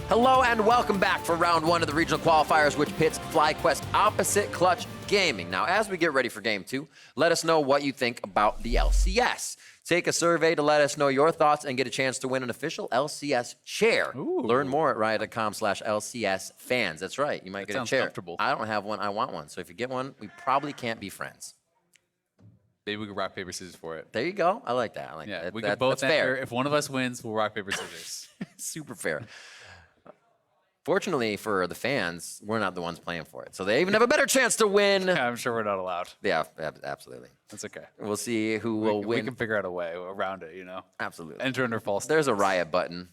Hello and welcome back for round one of the regional qualifiers, which pits FlyQuest opposite Clutch Gaming. Now, as we get ready for game two, let us know what you think about the LCS. Take a survey to let us know your thoughts and get a chance to win an official LCS chair. Ooh. Learn more at riot.com/LCS fans. That's right. You might get a chair. I don't have one. I want one. So if you get one, we probably can't be friends. Maybe we could rock, paper, scissors for it. There you go. I like that. I like Yeah, that. we could both that's fair. If one of us wins, we'll rock, paper, scissors. Super fair. Fortunately for the fans, we're not the ones playing for it. So they even have a better chance to win. I'm sure we're not allowed. Yeah, absolutely. That's okay. We'll see who will win. We can figure out a way around it, you know? Absolutely. Enter under false. There's a riot button.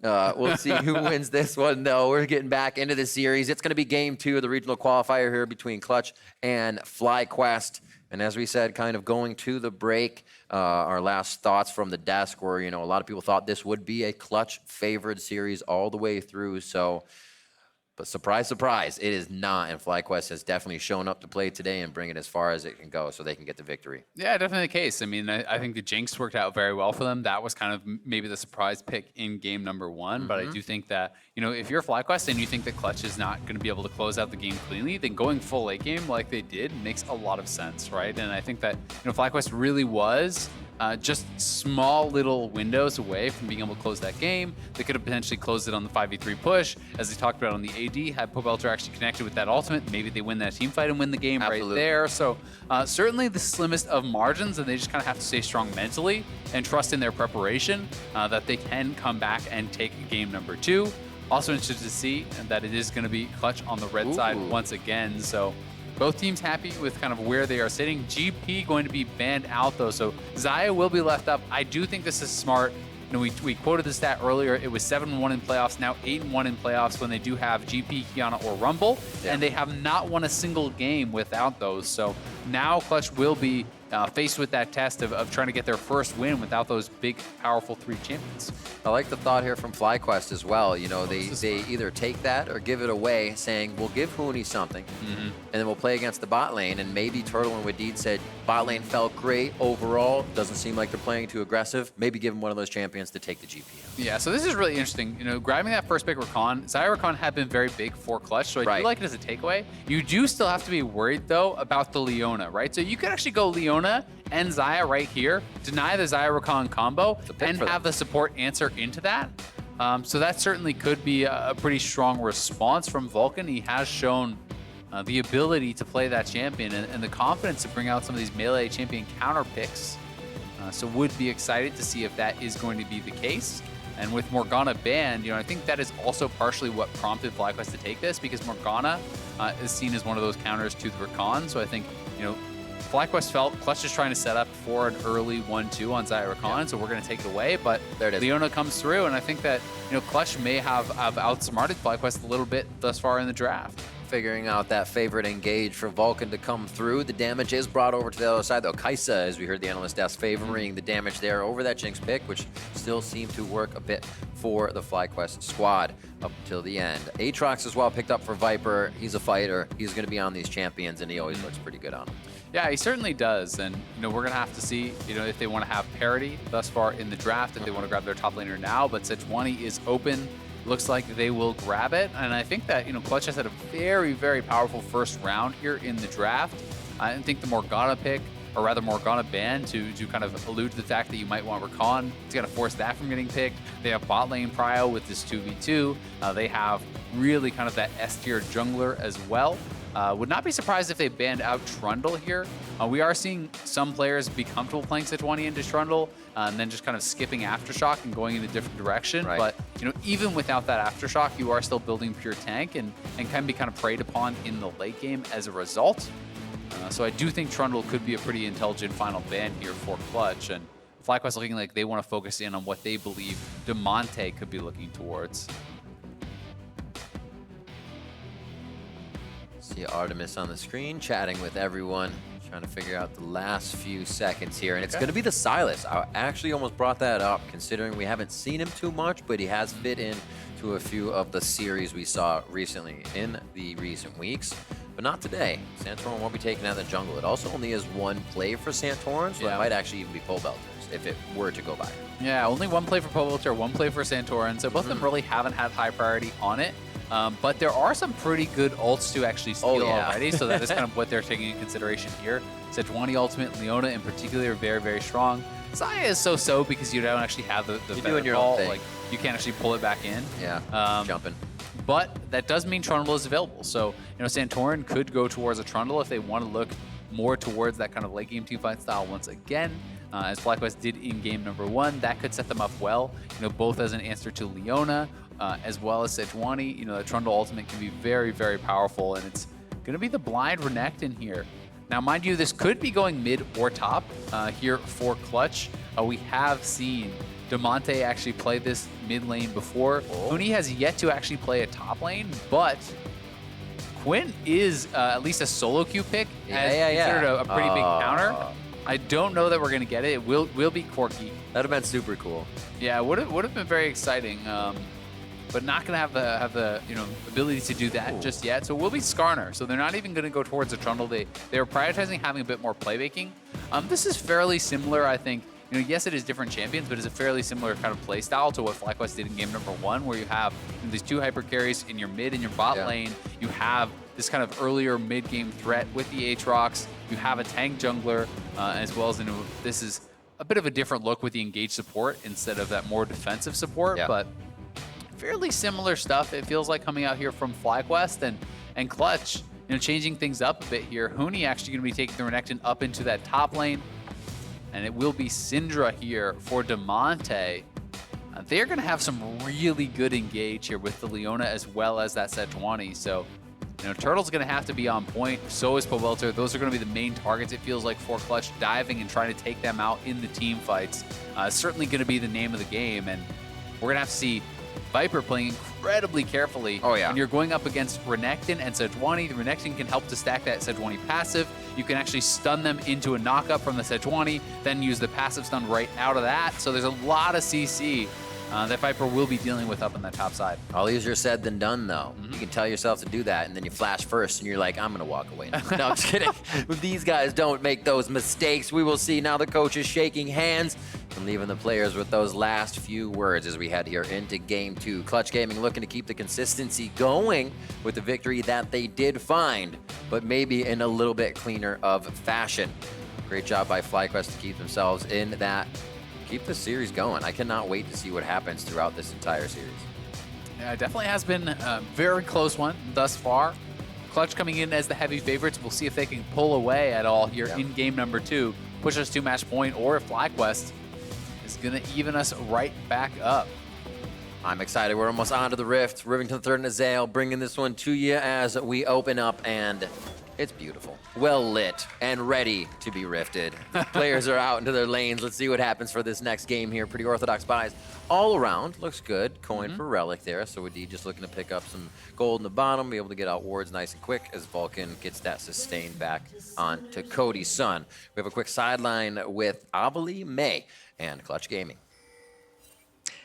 We'll see who wins this one, though. We're getting back into the series. It's going to be game two of the regional qualifier here between Clutch and FlyQuest. And as we said, kind of going to the break, our last thoughts from the desk were, you know, a lot of people thought this would be a Clutch favored series all the way through. But surprise, surprise, it is not. And FlyQuest has definitely shown up to play today and bring it as far as it can go so they can get the victory. Yeah, definitely the case. I mean, I think the Jinx worked out very well for them. That was kind of maybe the surprise pick in game number one. But I do think that, you know, if you're FlyQuest and you think that Clutch is not going to be able to close out the game cleanly, then going full late game like they did makes a lot of sense, right? And I think that, you know, FlyQuest really was just small little windows away from being able to close that game. They could have potentially closed it on the 5v3 push. As they talked about on the AD, had Pobelter actually connected with that ultimate, maybe they win that team fight and win the game right there. So certainly the slimmest of margins, and they just kind of have to stay strong mentally and trust in their preparation that they can come back and take game number two. Also interested to see that it is going to be Clutch on the red side once again. So both teams happy with kind of where they are sitting. GP going to be banned out, though, so Xayah will be left up. I do think this is smart. You know, we quoted the stat earlier. It was 7-1 in playoffs, now 8-1 in playoffs when they do have GP, Kiana, or Rumble, and they have not won a single game without those. So now Clutch will be faced with that test of trying to get their first win without those big, powerful three champions. I like the thought here from FlyQuest as well. You know, they either take that or give it away, saying, we'll give Huni something, and then we'll play against the bot lane. And maybe Turtle and Wadid said, bot lane felt great overall. Doesn't seem like they're playing too aggressive. Maybe give them one of those champions to take the GP out. Yeah, so this is really interesting. You know, grabbing that first pick Rakan, Xayah Rakan had been very big for Clutch, so I do like it as a takeaway. You do still have to be worried, though, about the Leona, right? So you could actually go Leona and Xayah right here, deny the Xayah Rakan combo, and have the support answer into that. So that certainly could be a pretty strong response from Vulcan. He has shown the ability to play that champion and the confidence to bring out some of these melee champion counter picks. So would be excited to see if that is going to be the case. And with Morgana banned, you know, I think that is also partially what prompted FlyQuest to take this, because Morgana is seen as one of those counters to the Rakan. So I think, you know, FlyQuest felt Clutch is trying to set up for an early 1-2 on Xayah Rakan, so we're going to take it away. But Leona comes through, and I think that, you know, Clutch may have outsmarted FlyQuest a little bit thus far in the draft. Figuring out that favorite engage for Vulcan to come through. The damage is brought over to the other side, though. Xayah, as we heard the analyst desk, favoring the damage there over that Jinx pick, which still seemed to work a bit for the FlyQuest squad up until the end. Aatrox as well picked up for Viper. He's a fighter. He's going to be on these champions, and he always looks pretty good on them. Yeah, he certainly does. And, you know, we're going to have to see, you know, if they want to have parity thus far in the draft, if they want to grab their top laner now. But Sejuani is open. Looks like they will grab it. And I think that, you know, Clutch has had a very, very powerful first round here in the draft. I think the Morgana pick, or rather Morgana ban, to kind of allude to the fact that you might want Rakan. It's going to force that from getting picked. They have bot lane prio with this 2v2. They have really kind of that S-tier jungler as well. Would not be surprised if they banned out Trundle here. We are seeing some players be comfortable playing Sejuani into Trundle and then just kind of skipping Aftershock and going in a different direction. Right. But, you know, even without that Aftershock, you are still building pure tank and can be kind of preyed upon in the late game as a result. So I do think Trundle could be a pretty intelligent final ban here for Clutch. And FlyQuest looking like they want to focus in on what they believe Damonte could be looking towards. See Artemis on the screen, chatting with everyone, trying to figure out the last few seconds here. And it's going to be the Silas. I actually almost brought that up, considering we haven't seen him too much, but he has fit in to a few of the series we saw recently in the recent weeks. But not today. Santorin won't be taken out of the jungle. It also only has one play for Santorin, so it might actually even be Pobelter's if it were to go by. Yeah, only one play for Pobelter, one play for Santorin, so both of them really haven't had high priority on it. But there are some pretty good ults to actually steal already, so that is kind of what they're taking into consideration here. Sejuani ultimate, Leona in particular, are very, very strong. Xayah is so-so because you don't actually have the You're feather doing your ball. own thing. Like, you can't actually pull it back in. Yeah, jumping. But that does mean Trundle is available. So, Santorin could go towards a Trundle if they want to look more towards that kind of late game teamfight style once again. As FlyQuest did in game number 1, that could set them up well, both as an answer to Leona, as well as Sejuani. The Trundle ultimate can be very, very powerful, and it's going to be the blind Renekton here. Now, mind you, this could be going mid or top here for Clutch. We have seen Damonte actually play this mid lane before. Huni has yet to actually play a top lane, but Quinn is at least a solo queue pick, considered a pretty big counter. I don't know that we're going to get it. It will be Corki. That'd have been super cool. Yeah, would have been very exciting, but not going to have the ability to do that just yet. So it will be Skarner. So they're not even going to go towards a Trundle. They are prioritizing having a bit more playmaking. This is fairly similar, I think. Yes, it is different champions, but it's a fairly similar kind of play style to what FlyQuest did in game number 1, where you have these 2 hyper carries in your mid and your bot lane. You have this kind of earlier mid-game threat with the Aatrox. You have a tank jungler, as well as this is a bit of a different look with the engaged support instead of that more defensive support, but fairly similar stuff. It feels like coming out here from FlyQuest and Clutch, changing things up a bit here. Huni actually going to be taking the Renekton up into that top lane. And it will be Syndra here for Damonte. They're going to have some really good engage here with the Leona as well as that Sejuani. So, Turtle's going to have to be on point. So is Pobelter. Those are going to be the main targets, it feels like, for Clutch, diving and trying to take them out in the team fights. Certainly going to be the name of the game. And we're going to have to see Viper playing incredibly carefully. When you're going up against Renekton and Sejuani, the Renekton can help to stack that Sejuani passive. You can actually stun them into a knockup from the Sejuani, then use the passive stun right out of that. So there's a lot of CC that Viper will be dealing with up on that top side. All easier said than done, though. You can tell yourself to do that, and then you flash first, and you're like, I'm going to walk away now. No, I'm just kidding. These guys don't make those mistakes. We will see now the coach is shaking hands and leaving the players with those last few words as we head here into Game 2. Clutch Gaming looking to keep the consistency going with the victory that they did find, but maybe in a little bit cleaner of fashion. Great job by FlyQuest to keep themselves in that. Keep the series going. I cannot wait to see what happens throughout this entire series. Yeah, it definitely has been a very close one thus far. Clutch coming in as the heavy favorites. We'll see if they can pull away at all here in game number 2, push us to match point, or if FlyQuest is going to even us right back up. I'm excited. We're almost onto the Rift. Rivington Third and Xayah bringing this one to you as we open up, and it's beautiful. Well lit and ready to be rifted. Players are out into their lanes. Let's see what happens for this next game here. Pretty orthodox buys all around. Looks good. Coin for Relic there. So Wadid just looking to pick up some gold in the bottom, be able to get out wards nice and quick as Vulcan gets that sustained back on to Cody Sun. We have a quick sideline with Avali May and Clutch Gaming.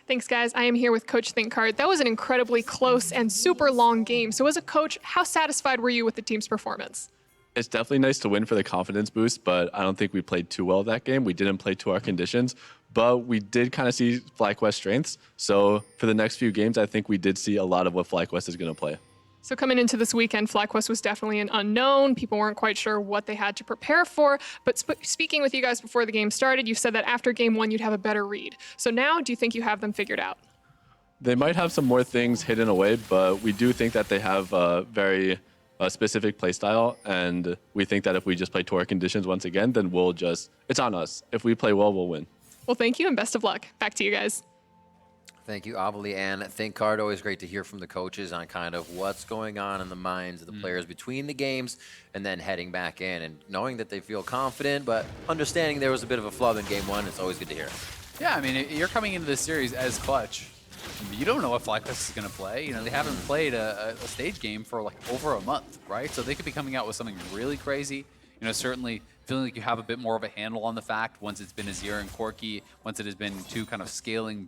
Thanks, guys. I am here with Coach ThinkCard. That was an incredibly close and super long game. So as a coach, how satisfied were you with the team's performance? It's definitely nice to win for the confidence boost, but I don't think we played too well that game. We didn't play to our conditions, but we did kind of see FlyQuest strengths. So for the next few games, I think we did see a lot of what FlyQuest is going to play. So coming into this weekend, FlyQuest was definitely an unknown. People weren't quite sure what they had to prepare for. But speaking with you guys before the game started, you said that after game 1, you'd have a better read. So now, do you think you have them figured out? They might have some more things hidden away, but we do think that they have a very specific play style. And we think that if we just play to our conditions once again, then it's on us. If we play well, we'll win. Well, thank you and best of luck. Back to you guys. Thank you, Avali and ThinkCard. Always great to hear from the coaches on kind of what's going on in the minds of the players between the games and then heading back in and knowing that they feel confident, but understanding there was a bit of a flub in game 1. It's always good to hear. Yeah, I mean, you're coming into this series as Clutch. You don't know what FlyQuest is going to play. They haven't played a stage game for like over a month, right? So they could be coming out with something really crazy. Certainly feeling like you have a bit more of a handle on the fact once it's been Azir and Corki, once it has been 2 kind of scaling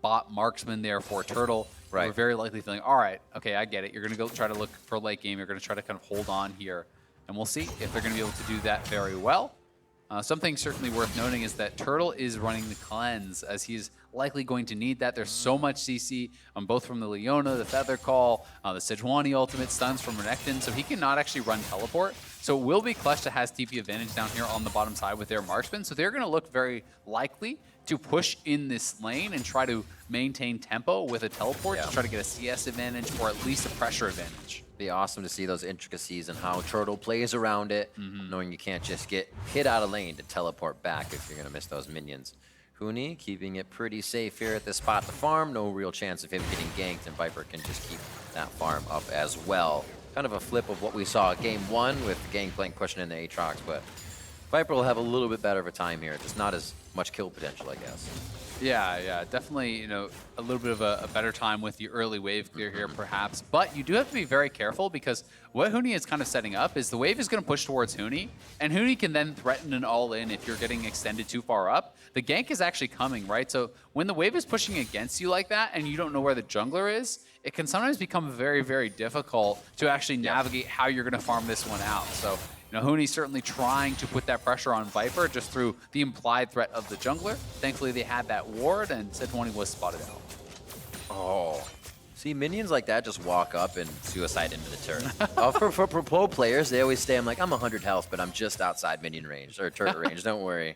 bot marksmen there for Turtle. We're very likely feeling, all right, okay, I get it. You're going to go try to look for late game. You're going to try to kind of hold on here. And we'll see if they're going to be able to do that very well Something certainly worth noting is that Turtle is running the cleanse, as he's likely going to need that. There's so much CC, both from the Leona, the Feather Call, the Sejuani ultimate stuns from Renekton, so he cannot actually run teleport. So it will be Clutch that has TP advantage down here on the bottom side with their marksman. So they're going to look very likely to push in this lane and try to maintain tempo with a teleport to try to get a CS advantage or at least a pressure advantage. Be awesome to see those intricacies and how Turtle plays around it, knowing you can't just get hit out of lane to teleport back if you're going to miss those minions. Huni keeping it pretty safe here at this spot to farm. No real chance of him getting ganked, and Viper can just keep that farm up as well. Kind of a flip of what we saw game 1 with Gangplank pushing in the Aatrox, but Viper will have a little bit better of a time here. Just not as much kill potential, I guess. Yeah, definitely, a little bit of a better time with the early wave clear here, perhaps. But you do have to be very careful, because what Huni is kind of setting up is the wave is going to push towards Huni, and Huni can then threaten an all-in if you're getting extended too far up. The gank is actually coming, right? So when the wave is pushing against you like that, and you don't know where the jungler is, it can sometimes become very, very difficult to actually navigate how you're going to farm this one out. So Huni's certainly trying to put that pressure on Viper just through the implied threat of the jungler. Thankfully, they had that ward, and Sejuani was spotted out. Oh. See, minions like that just walk up and suicide into the turret. For pro players, they always say, I'm 100 health, but I'm just outside minion range, or turret range, don't worry.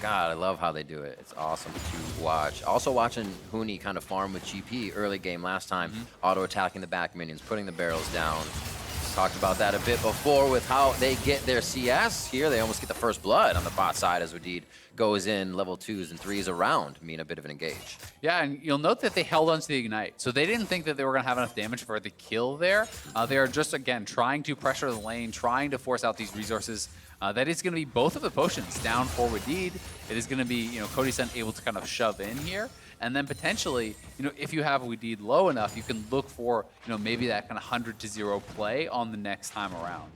God, I love how they do it. It's awesome to watch. Also watching Huni kind of farm with GP early game last time, auto-attacking the back minions, putting the barrels down. Talked about that a bit before with how they get their CS. Here, they almost get the first blood on the bot side as Wadid goes in level 2s and 3s around, mean a bit of an engage. Yeah, and you'll note that they held onto the Ignite. So they didn't think that they were going to have enough damage for the kill there. They are just, again, trying to pressure the lane, trying to force out these resources. That is going to be both of the potions down for Wadid. It is going to be, Cody Sun able to kind of shove in here. And then potentially, if you have Wadid low enough, you can look for, maybe that kind of 100-0 play on the next time around.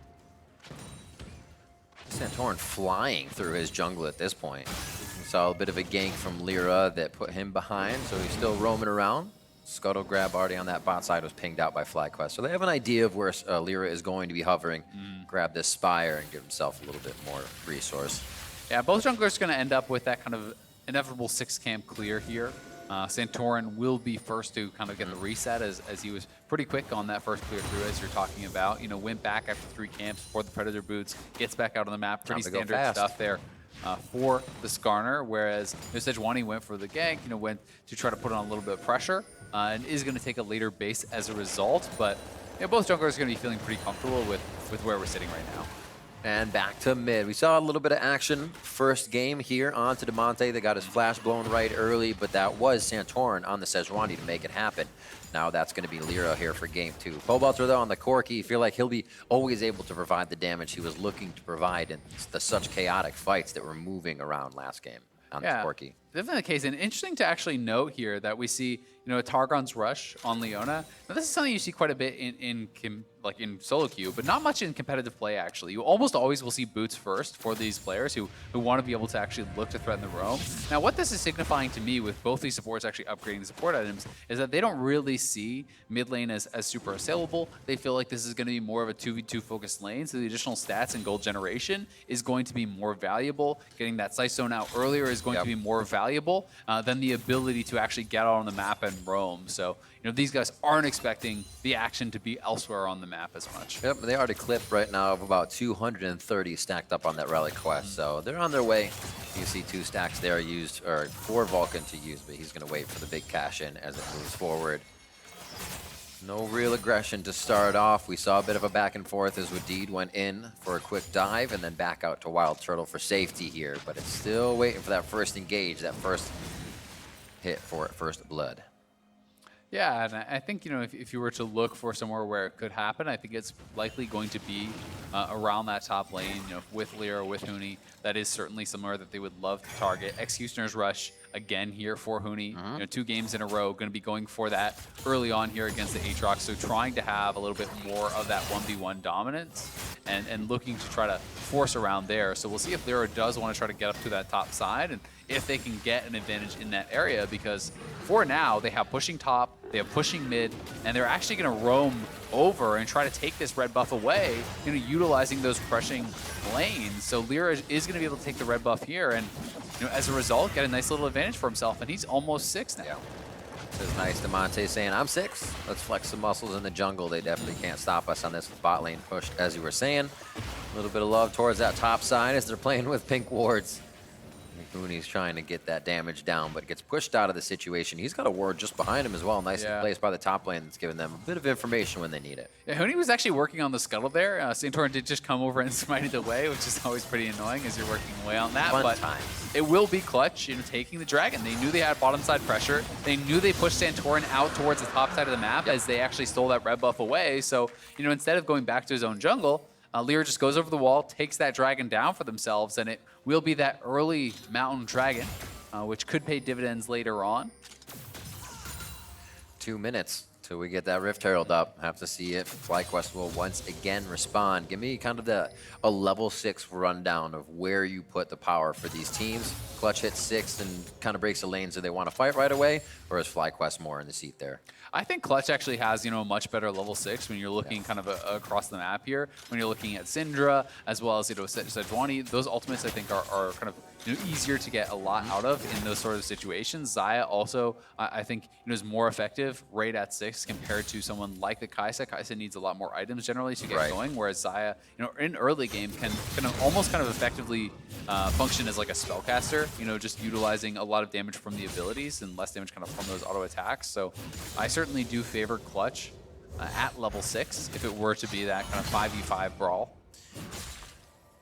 Santorin flying through his jungle at this point. We saw a bit of a gank from Lira that put him behind, so he's still roaming around. Scuttle grab already on that bot side was pinged out by FlyQuest. So they have an idea of where Lira is going to be hovering. Grab this Spire and give himself a little bit more resource. Yeah, both junglers going to end up with that kind of inevitable 6-camp clear here. Santorin will be first to kind of get the reset as he was pretty quick on that first clear through, as you're talking about. Went back after 3 camps for the Predator boots, gets back out on the map. Pretty standard stuff there for the Skarner, whereas Sejuani went for the gank, went to try to put on a little bit of pressure and is going to take a later base as a result. But both junglers are going to be feeling pretty comfortable with where we're sitting right now. And back to mid. We saw a little bit of action first game here onto Damonte. They got his flash blown right early, but that was Santorin on the Sejuani to make it happen. Now that's going to be Lira here for game 2. Pobelter, though, on the Corki, feel like he'll be always able to provide the damage he was looking to provide in the such chaotic fights that were moving around last game on the Corki. Definitely the case. And interesting to actually note here that we see, a Targon's Rush on Leona. Now, this is something you see quite a bit in solo queue, but not much in competitive play, actually. You almost always will see boots first for these players who want to be able to actually look to threaten the roam. Now, what this is signifying to me with both these supports actually upgrading the support items is that they don't really see mid lane as super assailable. They feel like this is going to be more of a 2v2 focused lane, so the additional stats and gold generation is going to be more valuable. Getting that Sight Zone out earlier is going to be more valuable than the ability to actually get out on the map and roam. So, these guys aren't expecting the action to be elsewhere on the map as much. Yep, they are at a clip right now of about 230 stacked up on that relic quest, so they're on their way. You see 2 stacks there used, or for Vulcan to use, but he's going to wait for the big cash in as it moves forward. No real aggression to start off. We saw a bit of a back and forth as Wadid went in for a quick dive and then back out to WildTurtle for safety here, but it's still waiting for that first engage, that first hit for first blood. Yeah, and I think, if you were to look for somewhere where it could happen, I think it's likely going to be around that top lane, with Lira, with Huni. That is certainly somewhere that they would love to target. Executioner's Rush again here for Huni. 2 games in a row, going to be going for that early on here against the Aatrox. So trying to have a little bit more of that 1v1 dominance and looking to try to force around there. So we'll see if Lira does want to try to get up to that top side and if they can get an advantage in that area, because for now, they have pushing top, they have pushing mid, and they're actually going to roam over and try to take this red buff away, utilizing those crushing lanes. So Lira is going to be able to take the red buff here, and as a result, get a nice little advantage for himself. And he's almost 6 now. This is nice. Damonte saying, I'm 6. Let's flex some muscles in the jungle. They definitely can't stop us on this bot lane push, as you were saying. A little bit of love towards that top side as they're playing with pink wards. Huni's trying to get that damage down, but gets pushed out of the situation. He's got a ward just behind him as well. Nicely placed by the top lane that's giving them a bit of information when they need it. Yeah, Huni was actually working on the scuttle there. Santorin did just come over and smite it away, which is always pretty annoying as you're working away on that. Fun times. It will be clutch, taking the dragon. They knew they had bottom side pressure. They knew they pushed Santorin out towards the top side of the map as they actually stole that red buff away. So, instead of going back to his own jungle, Lira just goes over the wall, takes that dragon down for themselves, and it will be that early mountain dragon, which could pay dividends later on. 2 minutes till we get that Rift Herald up. Have to see if FlyQuest will once again respond. Give me kind of a level 6 rundown of where you put the power for these teams. Clutch hits 6 and kind of breaks the lane, so they want to fight right away, or is FlyQuest more in the seat there? I think Clutch actually has, a much better level 6 when you're looking kind of across the map here. When you're looking at Syndra, as well as, Sejuani, those ultimates I think are kind of easier to get a lot out of in those sort of situations. Xayah also, I think, is more effective right at 6 compared to someone like the Kaisa. Kaisa needs a lot more items generally to get going, whereas Xayah, in early game can almost kind of effectively function as like a spellcaster, just utilizing a lot of damage from the abilities and less damage kind of from those auto attacks. So I certainly do favor Clutch at level 6 if it were to be that kind of 5v5 brawl.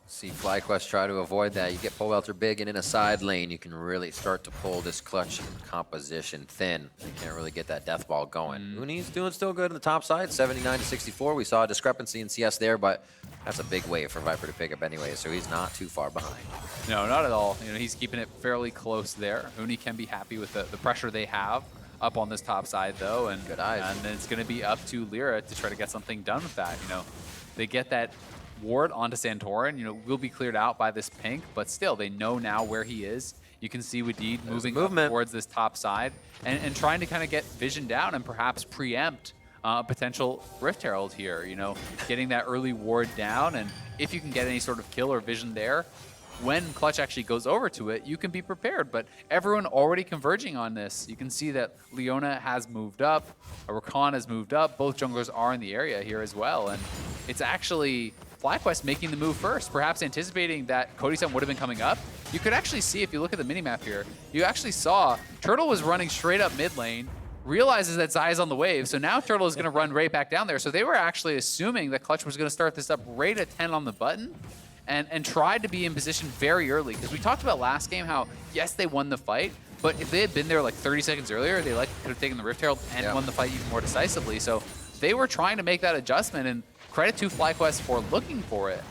See FlyQuest try to avoid that. You get Pobelter big and in a side lane, you can really start to pull this Clutch composition thin. You can't really get that death ball going. Huni's doing still good on the top side, 79 to 64. We saw a discrepancy in CS there, but that's a big wave for Viper to pick up anyway, so he's not too far behind. No, not at all. He's keeping it fairly close there. Huni can be happy with the pressure they have up on this top side, though, and good eyes. And then it's going to be up to Lira to try to get something done with that. They get that ward onto Santorin, will be cleared out by this pink, but still, they know now where he is. You can see Wadid moving up towards this top side and trying to kind of get vision down and perhaps preempt a potential Rift Herald here, getting that early ward down, and if you can get any sort of kill or vision there, when Clutch actually goes over to it, you can be prepared. But everyone already converging on this. You can see that Leona has moved up, Rakan has moved up, both junglers are in the area here as well, and it's actually FlyQuest making the move first, perhaps anticipating that Cody Sun would have been coming up. You could actually see, if you look at the minimap here, you actually saw Turtle was running straight up mid lane, realizes that Xayah's on the wave, so now Turtle is going to run right back down there. So they were actually assuming that Clutch was going to start this up right at 10 on the button and tried to be in position very early. Because we talked about last game how, yes, they won the fight, but if they had been there like 30 seconds earlier, they could have taken the Rift Herald and won the fight even more decisively. So they were trying to make that adjustment, and credit to FlyQuest for looking for it.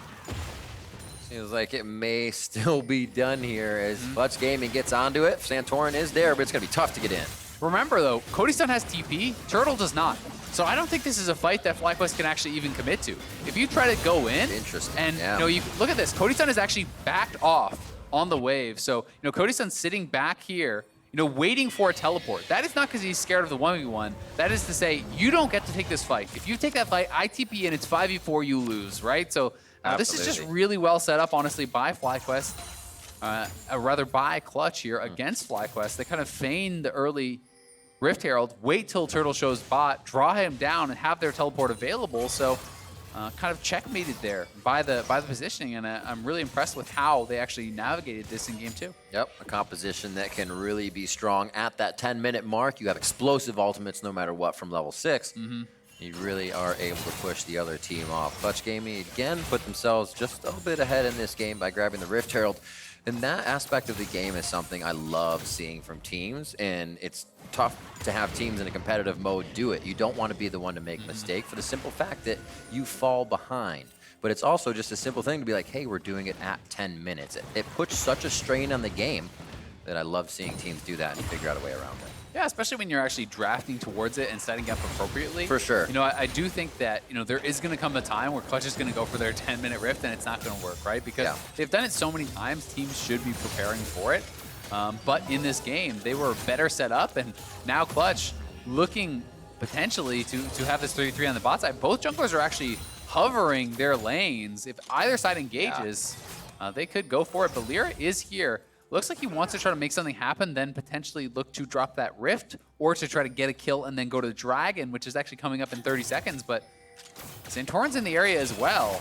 Seems like it may still be done here as Clutch Gaming gets onto it. Santorin is there, but it's going to be tough to get in. Remember, though, Cody Sun has TP, Turtle does not. So I don't think this is a fight that FlyQuest can actually even commit to. If you try to go in, and you look at this, Cody Sun is actually backed off on the wave. So Cody Sun's sitting back here, waiting for a teleport. That is not because he's scared of the 1v1. That is to say, you don't get to take this fight. If you take that fight, I TP and it's 5v4, you lose, right? So this is just really well set up, honestly, by FlyQuest. Rather by Clutch here against FlyQuest. They kind of feign the early Rift Herald, wait till Turtle shows bot, draw him down, and have their teleport available. So kind of checkmated there by the positioning, and I'm really impressed with how they actually navigated this in game 2. Yep, a composition that can really be strong at that 10-minute mark. You have explosive ultimates no matter what from level 6. You really are able to push the other team off. Clutch Gaming again put themselves just a little bit ahead in this game by grabbing the Rift Herald. And that aspect of the game is something I love seeing from teams, and it's tough to have teams in a competitive mode do it. You don't want to be the one to make a mistake for the simple fact that you fall behind. But it's also just a simple thing to be like, hey, we're doing it at 10 minutes. It puts such a strain on the game that I love seeing teams do that and figure out a way around it. Yeah, especially when you're actually drafting towards it and setting up appropriately. For sure. I do think that, there is going to come a time where Clutch is going to go for their 10-minute rift and it's not going to work, right? Because they've done it so many times, teams should be preparing for it. But in this game, they were better set up, and now Clutch looking potentially to have this 3-3 on the bot side. Both junglers are actually hovering their lanes. If either side engages, they could go for it, but Lira is here. Looks like he wants to try to make something happen, then potentially look to drop that Rift, or to try to get a kill and then go to the Dragon, which is actually coming up in 30 seconds, but Santorin's in the area as well.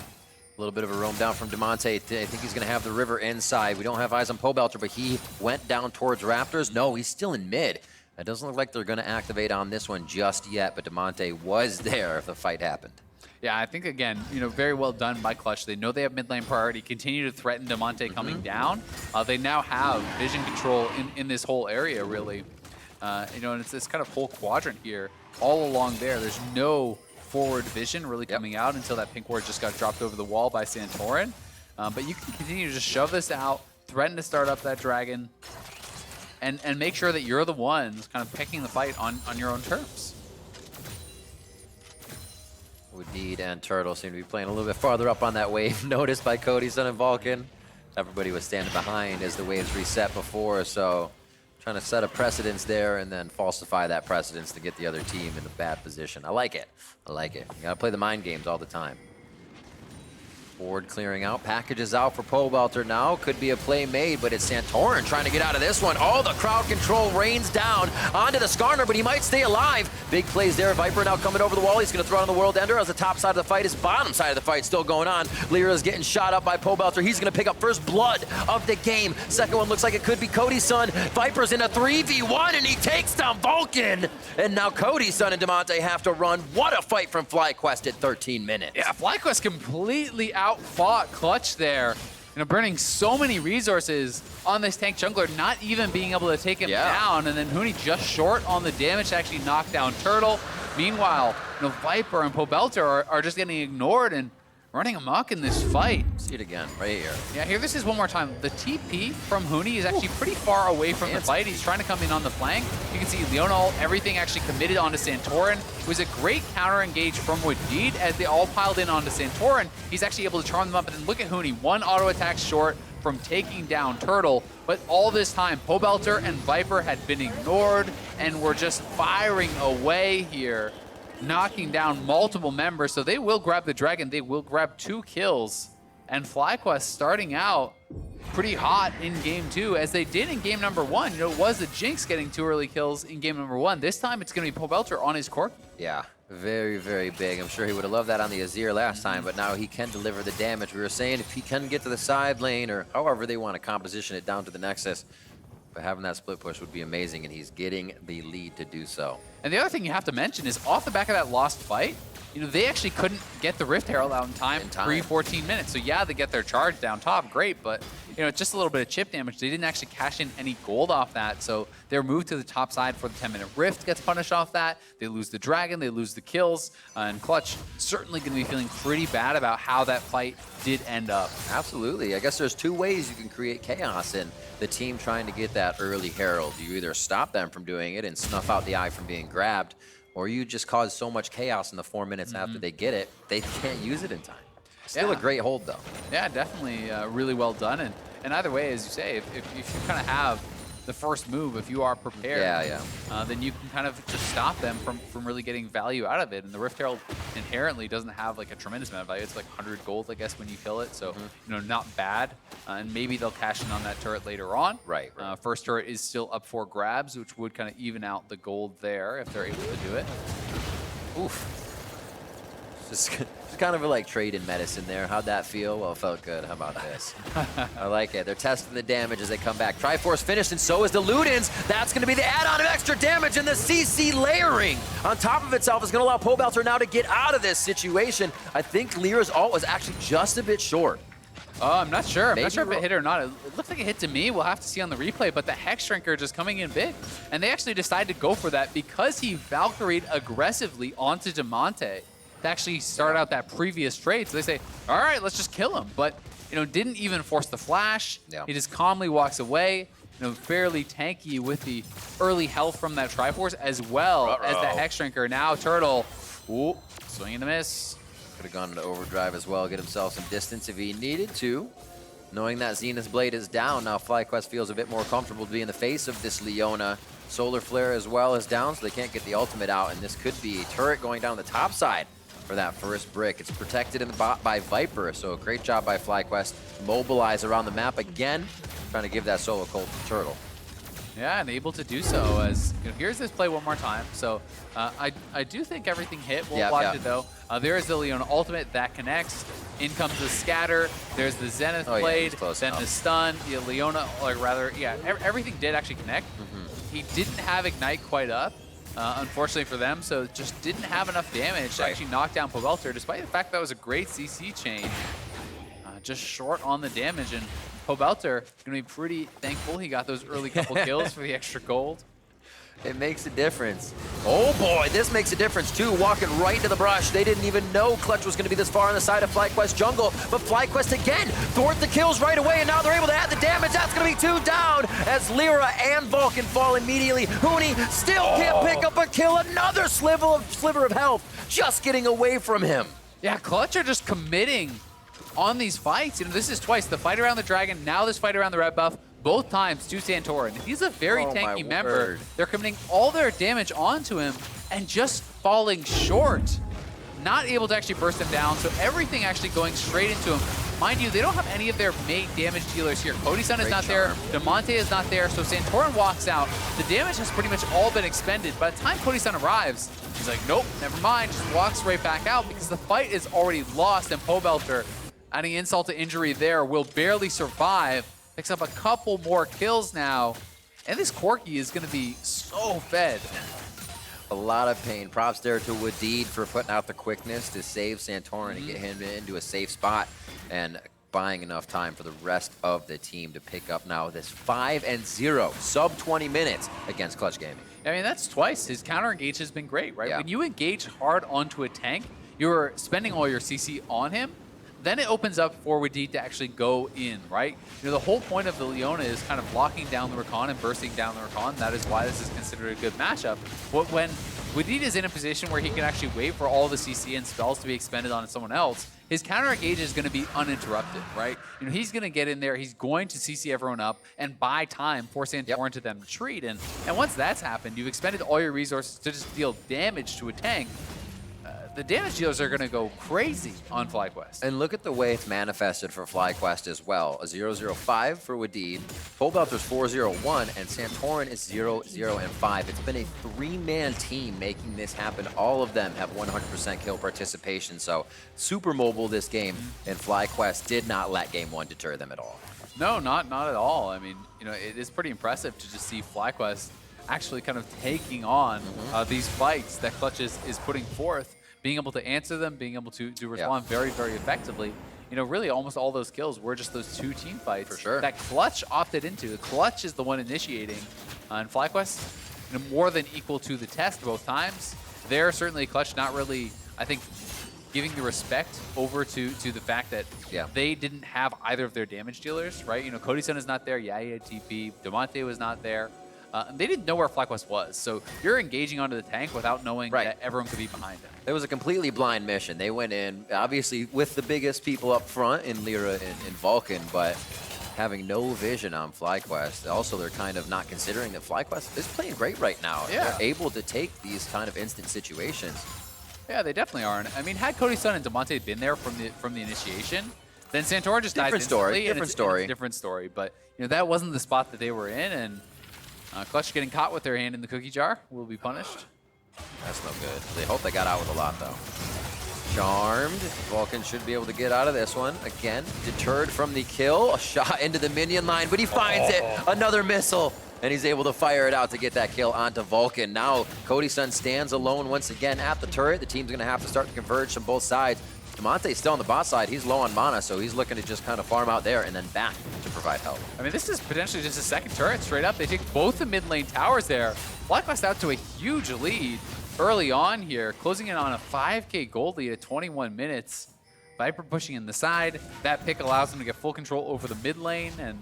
A little bit of a roam down from Damonte. I think he's going to have the river inside. We don't have eyes on Pobelter, but he went down towards Raptors. No, he's still in mid. It doesn't look like they're going to activate on this one just yet, but Damonte was there if the fight happened. Yeah, I think, again, very well done by Clutch. They know they have mid lane priority, continue to threaten Damonte coming down. They now have vision control in this whole area, really. And it's this kind of whole quadrant here. All along there, there's no forward vision really coming out until that pink ward just got dropped over the wall by Santorin. But you can continue to just shove this out, threaten to start up that dragon, and make sure that you're the ones kind of picking the fight on your own terms. Wadid and Turtle seem to be playing a little bit farther up on that wave, noticed by Cody Sun and Vulcan. Everybody was standing behind as the waves reset before, so trying to set a precedence there and then falsify that precedence to get the other team in a bad position. I like it. I like it. You gotta play the mind games all the time. Board clearing out, packages out for Pobelter now. Could be a play made, but it's Santorin trying to get out of this one. Oh, the crowd control rains down onto the Skarner, but he might stay alive. Big plays there. Viper now coming over the wall. He's going to throw on the World Ender as the top side of the fight is bottom side of the fight still going on. Lira's getting shot up by Pobelter. He's going to pick up first blood of the game. Second one looks like it could be Cody Sun. Viper's in a 3v1, and he takes down Vulcan. And now Cody Sun and Damonte have to run. What a fight from FlyQuest at 13 minutes. Yeah, FlyQuest completely outfought Clutch there. Burning so many resources on this tank jungler, not even being able to take him down, and then Huni just short on the damage to actually knock down Turtle. Meanwhile, Viper and Pobelter are just getting ignored and running amok in this fight. See it again, right here. Yeah, here this is one more time. The TP from Huni is actually pretty far away from the fight. He's trying to come in on the flank. You can see Leona, everything actually committed onto Santorin. It was a great counter engage from Wadid as they all piled in onto Santorin. He's actually able to charm them up, and then look at Huni, one auto attack short from taking down Turtle. But all this time, Pobelter and Viper had been ignored and were just firing away here, knocking down multiple members. So they will grab the dragon. They will grab 2 kills. And FlyQuest starting out pretty hot in game 2, as they did in game number 1. It was the Jinx getting 2 early kills in game number 1. This time it's going to be Pobelter on his Corki. Yeah, very, very big. I'm sure he would have loved that on the Azir last time, but now he can deliver the damage. We were saying if he can get to the side lane, or however they want to composition it down to the Nexus, but having that split push would be amazing, and he's getting the lead to do so. And the other thing you have to mention is off the back of that lost fight, they actually couldn't get the Rift Herald out in time. 14 minutes. So yeah, they get their charge down top, great, but it's just a little bit of chip damage. They didn't actually cash in any gold off that, so they're moved to the top side for the 10-minute Rift gets punished off that. They lose the dragon, they lose the kills, and Clutch certainly going to be feeling pretty bad about how that fight did end up. Absolutely. I guess there's 2 ways you can create chaos in the team trying to get that early Herald. You either stop them from doing it and snuff out the eye from being grabbed, or you just cause so much chaos in the 4 minutes after they get it, they can't use it in time. Still a great hold, though. Yeah, definitely really well done. And either way, as you say, if you kind of have the first move, if you are prepared, then you can kind of just stop them from really getting value out of it. And the Rift Herald inherently doesn't have like a tremendous amount of value. It's like 100 gold, I guess, when you kill it. So, not bad. And maybe they'll cash in on that turret later on. Right. First turret is still up for grabs, which would kind of even out the gold there if they're able to do it. Oof. Just kind of like trade in medicine there. How'd that feel? Well, it felt good. How about this? I like it. They're testing the damage as they come back. Triforce finished, and so is the Ludens. That's going to be the add-on of extra damage, and the CC layering on top of itself is going to allow Pobelter now to get out of this situation. I think Lira's ult was actually just a bit short. I'm not sure. I'm not sure if it hit or not. It looks like it hit to me. We'll have to see on the replay, but the Hex Shrinker just coming in big. And they actually decided to go for that because he Valkyried aggressively onto Damonte to actually start out that previous trade. So they say, all right, let's just kill him. But, didn't even force the flash. Yeah. He just calmly walks away. Fairly tanky with the early health from that Triforce, as well as the Hex Shrinker. Now Turtle, swing and a miss. Could have gone into overdrive as well, get himself some distance if he needed to. Knowing that Zenith's Blade is down, now FlyQuest feels a bit more comfortable to be in the face of this Leona. Solar Flare as well is down, so they can't get the ultimate out, and this could be a turret going down the top side for that first brick. It's protected in the bot by Viper, so a great job by FlyQuest. Mobilize around the map again, trying to give that solo cold to Turtle. Yeah, and able to do so as, here's this play one more time. So I do think everything hit. We'll watch it though. There is the Leona ultimate that connects. In comes the scatter. There's the Zenith Blade, then the stun. The Leona, or rather, everything did actually connect. He didn't have Ignite quite up, unfortunately for them, so just didn't have enough damage to actually knock down Pobelter, despite the fact that was a great CC chain. Just short on the damage, and Pobelter gonna be pretty thankful he got those early couple kills for the extra gold. It makes a difference. Oh boy, this makes a difference too. Walking right into the brush. They didn't even know Clutch was going to be this far on the side of FlyQuest jungle, but FlyQuest again thwart the kills right away, and now they're able to add the damage. That's going to be 2 down as Lira and Vulcan fall immediately. Huni still can't pick up a kill. Another sliver of health, just getting away from him. Yeah, Clutch are just committing on these fights. This is twice. The fight around the dragon, now this fight around the red buff. Both times to Santorin. He's a very tanky member. They're committing all their damage onto him and just falling short. Not able to actually burst him down, so everything actually going straight into him. Mind you, they don't have any of their main damage dealers here. Cody Sun is not there, Damonte is not there, so Santorin walks out. The damage has pretty much all been expended. By the time Cody Sun arrives, he's like, nope, never mind, just walks right back out because the fight is already lost, and Pobelter, adding insult to injury there, will barely survive. Picks up a couple more kills now, and this Corki is going to be so fed. A lot of pain. Props there to Wadid for putting out the quickness to save Santorin and get him into a safe spot and buying enough time for the rest of the team to pick up now this 5-0, sub 20 minutes against Clutch Gaming. I mean, that's twice. His counter engage has been great, right? When you engage hard onto a tank, you're spending all your CC on him. Then it opens up for Wadid to actually go in, right? The whole point of the Leona is kind of locking down the Rakan and bursting down the Rakan. That is why this is considered a good matchup. But when Wadid is in a position where he can actually wait for all the CC and spells to be expended on someone else, his counter engage is going to be uninterrupted, right? He's going to get in there, he's going to CC everyone up and buy time for Santorin to then retreat. And once that's happened, you've expended all your resources to just deal damage to a tank. The damage dealers are going to go crazy on FlyQuest. And look at the way it's manifested for FlyQuest as well. A 0-0-5 for Wadid, Pobelter's 4-0-1, and Santorin is 0-0-5. It's been a 3-man team making this happen. All of them have 100% kill participation, so super mobile this game, and FlyQuest did not let game 1 deter them at all. No, not at all. I mean, it is pretty impressive to just see FlyQuest actually kind of taking on these fights that Clutch is putting forth, being able to answer them, being able to respond very, very effectively. Really almost all those kills were just those 2 team fights that Clutch opted into. Clutch is the one initiating, and FlyQuest more than equal to the test both times. They're certainly Clutch not really, I think, giving the respect over to the fact that they didn't have either of their damage dealers, right? Cody Sun is not there, Xayah TP, Damonte was not there. They didn't know where FlyQuest was, so you're engaging onto the tank without knowing that everyone could be behind him. It was a completely blind mission. They went in, obviously, with the biggest people up front in Lira and Vulcan, but having no vision on FlyQuest. Also, they're kind of not considering that FlyQuest is playing great right now. They're able to take these kind of instant situations. Yeah, they definitely are. And I mean, had Cody Sun and Damonte been there from the initiation, then Santorin just dies instantly. Different story. Different story. But that wasn't the spot that they were in, and Clutch getting caught with their hand in the cookie jar will be punished. That's no good. They hope they got out with a lot, though. Charmed. Vulcan should be able to get out of this one. Again, deterred from the kill. A shot into the minion line, but he finds it. Another missile. And he's able to fire it out to get that kill onto Vulcan. Now, Cody Sun stands alone once again at the turret. The team's going to have to start to converge from both sides. Damonte's still on the bot side. He's low on mana, so he's looking to just kind of farm out there and then back to provide help. I mean, this is potentially just a second turret straight up. They take both the mid lane towers there. FlyQuest out to a huge lead early on here, closing in on a 5K gold lead at 21 minutes. Viper pushing in the side. That pick allows them to get full control over the mid lane, and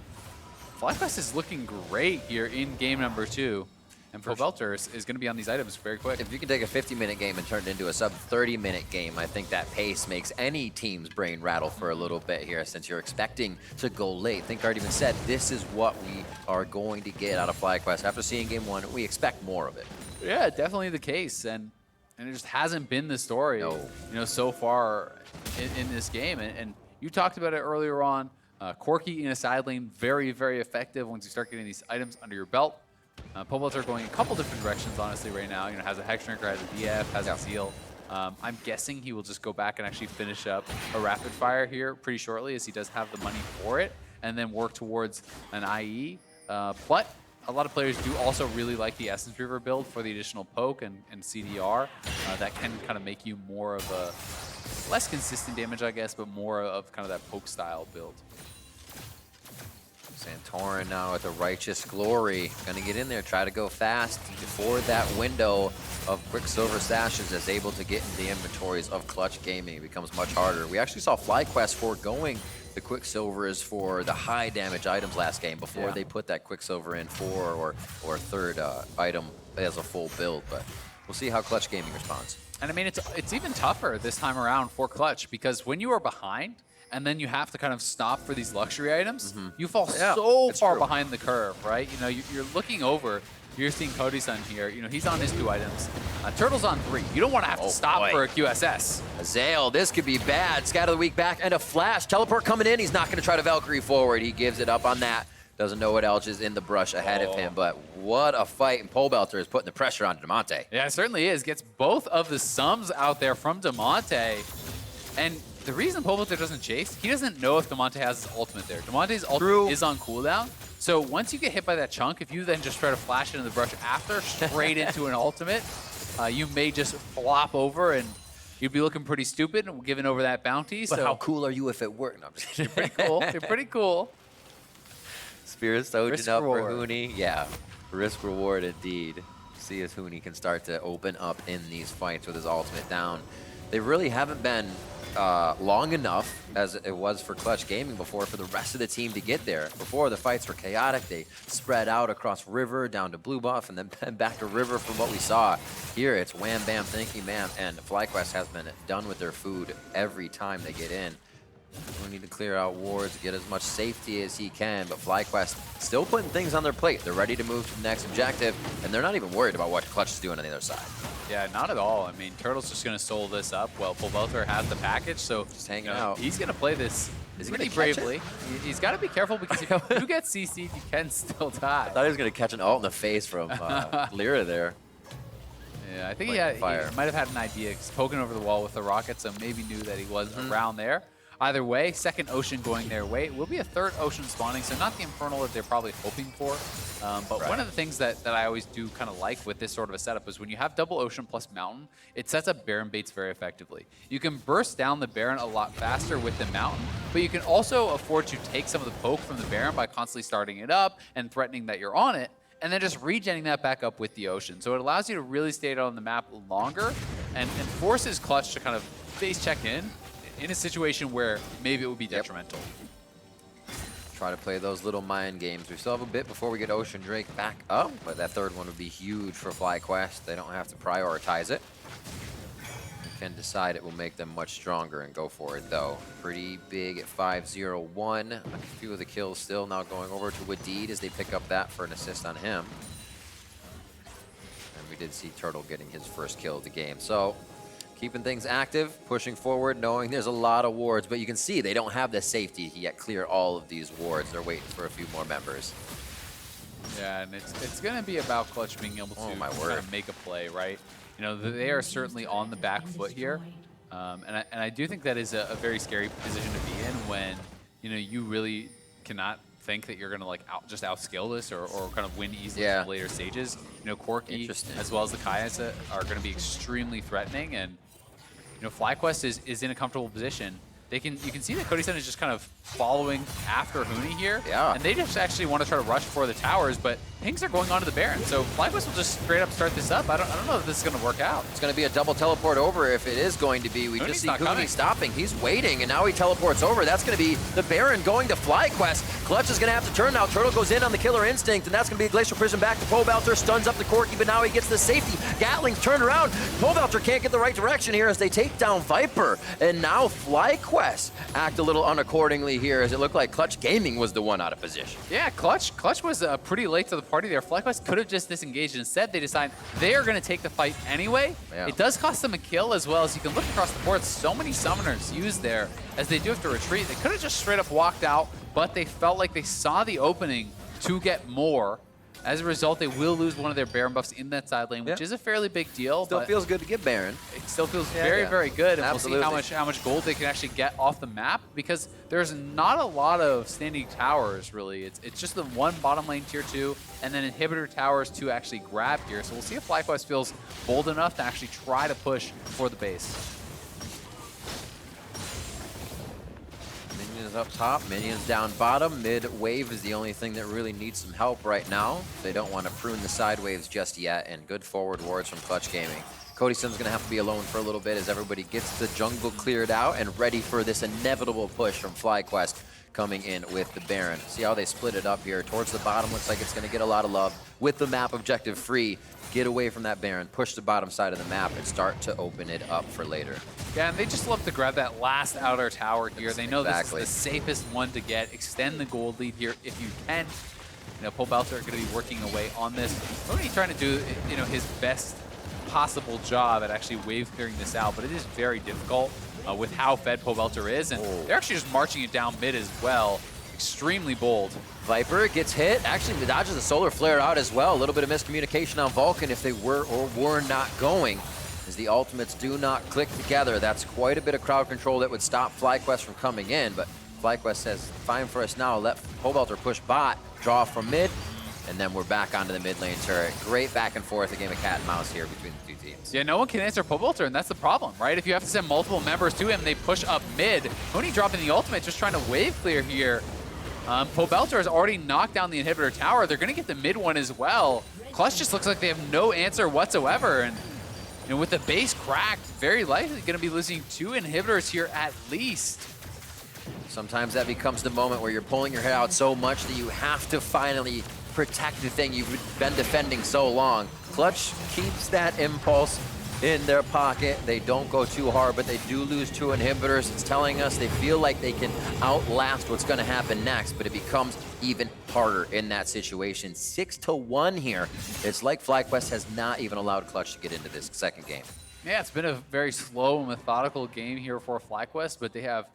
FlyQuest is looking great here in game number 2. And Pobelter is going to be on these items very quick. If you can take a 50-minute game and turn it into a sub-30-minute game, I think that pace makes any team's brain rattle for a little bit here, since you're expecting to go late. ThinkGuard even said, this is what we are going to get out of FlyQuest. After seeing game one, we expect more of it. Yeah, definitely the case. And it just hasn't been the story, No. you know, so far in this game. And you talked about it earlier on. Corki in a side lane, very, very effective once you start getting these items under your belt. Pobelter going a couple different directions, honestly, right now. You know, has a Hex Drinker, has a DF, has a Seal. I'm guessing he will just go back and actually finish up a rapid fire here pretty shortly, as he does have the money for it, and then work towards an IE. But a lot of players do also really like the Essence Reaver build for the additional poke and CDR. That can kind of make you more of a less consistent damage, I guess, but more of kind of that poke style build. Santorin now with a Righteous Glory. Gonna get in there, try to go fast before that window of Quicksilver stashes is able to get into the inventories of Clutch Gaming. It becomes much harder. We actually saw FlyQuest foregoing the Quicksilvers for the high damage items last game before they put that Quicksilver in or third item as a full build, but we'll see how Clutch Gaming responds. And I mean, it's even tougher this time around for Clutch, because when you are behind, and then you have to kind of stop for these luxury items, you fall so far behind the curve, right? You know, you're looking over, you're seeing Cody Sun here, you know, he's on his 2 items. Turtle's on 3. You don't want to have to stop for a QSS. Xayah, this could be bad. Scatter the weak back and a flash. Teleport coming in. He's not going to try to Valkyrie forward. He gives it up on that. Doesn't know what else is in the brush ahead of him, but what a fight. And Pobelter is putting the pressure on Damonte. Yeah, it certainly is. Gets both of the sums out there from Damonte. And the reason Pobelter doesn't chase, he doesn't know if Damonte has his ultimate there. Damonte's ultimate is on cooldown. So once you get hit by that chunk, if you then just try to flash it in the brush after, straight into an ultimate, you may just flop over and you'd be looking pretty stupid and giving over that bounty. But so how cool are you if it worked? No, I'm just kidding. pretty cool. You're pretty cool. Spirit Sojourn Risk up reward. for Huni. Yeah, risk reward indeed. See if Huni can start to open up in these fights with his ultimate down. They really haven't been long enough, as it was for Clutch Gaming before, for the rest of the team to get there. Before, the fights were chaotic. They spread out across river, down to blue buff, and then back to river from what we saw. Here, it's wham, bam, thank you, ma'am, and FlyQuest has been done with their food every time they get in. We need to clear out wards, get as much safety as he can, but FlyQuest still putting things on their plate. They're ready to move to the next objective, and they're not even worried about what Clutch is doing on the other side. Yeah, not at all. I mean, Turtle's just going to soul this up. Well, Pobelter has the package, so Just hanging out. he's going to play this pretty gonna catch bravely. He's got to be careful, because if you get CC'd, you can still die. I thought he was going to catch an ult in the face from Lira there. Yeah, I think Like he fire. might have had an idea. He's poking over the wall with the rocket, so maybe knew that he wasn't around there. Either way, second Ocean going their way. It will be a third Ocean spawning, so not the Infernal that they're probably hoping for. But one of the things that I always do kind of like with this sort of a setup is when you have double Ocean plus Mountain, it sets up Baron baits very effectively. You can burst down the Baron a lot faster with the Mountain, but you can also afford to take some of the poke from the Baron by constantly starting it up and threatening that you're on it, and then just regenning that back up with the Ocean. So it allows you to really stay out on the map longer and forces Clutch to kind of base check in a situation where maybe it would be detrimental. Try to play those little mind games. We still have a bit before we get Ocean Drake back up, but that third one would be huge for FlyQuest. They don't have to prioritize it. They can decide it will make them much stronger and go for it, though. Pretty big at 5-0-1. A few of the kills still now going over to Wadid as they pick up that for an assist on him. And we did see Turtle getting his first kill of the game. So keeping things active, pushing forward, knowing there's a lot of wards, but you can see they don't have the safety to yet clear all of these wards. They're waiting for a few more members. Yeah, and it's going to be about Clutch being able to Oh, my kind word. of make a play, right? You know, they are certainly on the back foot here. And I do think that is a very scary position to be in when, you know, you really cannot think that you're going to like just outskill this or kind of win easily in the later stages. You know, Corki as well as the Xayah are going to be extremely threatening, and you know, FlyQuest is in a comfortable position. you can see that Cody Sun is just kind of following after Huni here. Yeah. And they just actually want to try to rush for the towers, but pings are going onto the Baron. So FlyQuest will just straight up start this up. I don't know if this is going to work out. It's going to be a double teleport over if it is going to be. We Huni's just see not Huni coming. stopping. He's waiting, and now he teleports over. That's going to be the Baron going to FlyQuest. Clutch is going to have to turn now. Turtle goes in on the Killer Instinct, and that's going to be a Glacial Prison back to Pobelter. Stuns up the Corki, but now he gets the safety. Gatling's turned around. Pobelter can't get the right direction here as they take down Viper. And now FlyQuest act a little unaccordingly here as it looked like Clutch Gaming was the one out of position. Yeah, Clutch was pretty late to the party there. FlyQuest could have just disengaged. Instead, they decide they are going to take the fight anyway. Yeah. It does cost them a kill as well, as you can look across the board. So many summoners used there as they do have to retreat. They could have just straight up walked out, but they felt like they saw the opening to get more. As a result, they will lose one of their Baron buffs in that side lane, which Yeah. is a fairly big deal. Still but feels good to get Baron. it still feels Yeah, very, yeah. very good. And Absolutely. we'll see how much gold they can actually get off the map, because there's not a lot of standing towers, really. It's just the one bottom lane tier 2 and then inhibitor towers to actually grab here. So we'll see if FlyQuest feels bold enough to actually try to push for the base. Minions up top, minions down bottom. Mid wave is the only thing that really needs some help right now. They don't want to prune the side waves just yet, and good forward wards from Clutch Gaming. Cody Sun's going to have to be alone for a little bit as everybody gets the jungle cleared out and ready for this inevitable push from FlyQuest coming in with the Baron. See how they split it up here. Towards the bottom, looks like it's going to get a lot of love with the map objective free. Get away from that Baron, push the bottom side of the map, and start to open it up for later. Yeah, and they just love to grab that last outer tower here. They know Exactly. this is the safest one to get. Extend the gold lead here if you can. You know, Pobelter are going to be working away on this. Huni trying to do, you know, his best possible job at actually wave clearing this out, but it is very difficult with how fed Pobelter is, and they're actually just marching it down mid as well. Extremely bold. Viper gets hit. Actually, dodges the solar flare out as well. A little bit of miscommunication on Vulcan if they were or were not going, as the ultimates do not click together. That's quite a bit of crowd control that would stop FlyQuest from coming in, but FlyQuest says, fine for us now. Let Pobelter push bot, draw from mid, and then we're back onto the mid lane turret. Great back and forth, a game of cat and mouse here between the two teams. Yeah, no one can answer Pobelter, and that's the problem, right? If you have to send multiple members to him, they push up mid. Huni dropping the ultimate, just trying to wave clear here. Pobelter has already knocked down the inhibitor tower. They're going to get the mid one as well. Clutch just looks like they have no answer whatsoever, and you know, with the base cracked, very likely going to be losing 2 inhibitors here at least. Sometimes that becomes the moment where you're pulling your hair out so much that you have to finally protect the thing you've been defending so long. Clutch keeps that impulse in their pocket. They don't go too hard, but they do lose 2 inhibitors. It's telling us they feel like they can outlast what's going to happen next, but it becomes even harder in that situation. 6-1 here. It's like FlyQuest has not even allowed Clutch to get into this second game. Yeah, it's been a very slow and methodical game here for FlyQuest, but they have